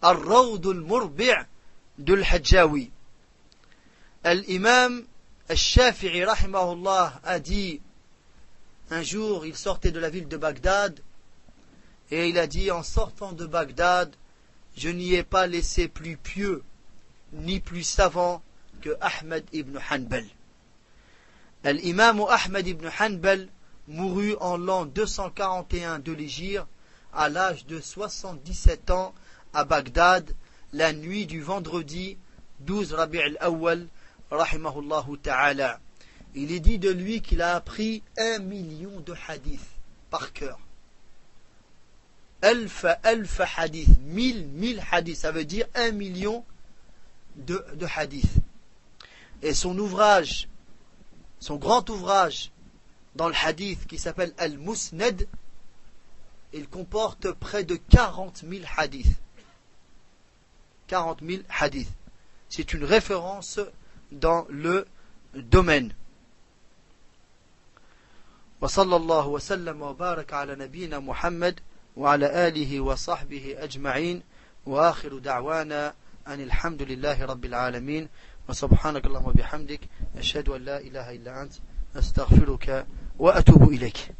Al-Rawd al-Murbi' de Al-Hajjawi. Al-Imam al-Shafi'i rahimahullah a dit, un jour il sortait de la ville de Bagdad et il a dit, en sortant de Bagdad, je n'y ai pas laissé plus pieux ni plus savant que Ahmed ibn Hanbal. L'imam Ahmed ibn Hanbal mourut en l'an 241 de l'Hégire à l'âge de 77 ans à Bagdad, la nuit du vendredi 12 Rabi' al-Awwal rahimahullahu ta'ala. Il est dit de lui qu'il a appris 1 million de hadiths par cœur. Alf hadith, 1000 hadiths, ça veut dire 1 million de hadiths. Et son ouvrage, son grand ouvrage dans le hadith qui s'appelle Al-Musnad, il comporte près de 40 000 hadiths. 40 000 hadiths. C'est une référence dans le domaine. وصلى الله وسلم وبارك على نبينا محمد وعلى آله وصحبه أجمعين وآخر دعوانا أن الحمد لله رب العالمين وسبحانك اللهم وبحمدك أشهد أن لا إله إلا أنت أستغفرك وأتوب إليك.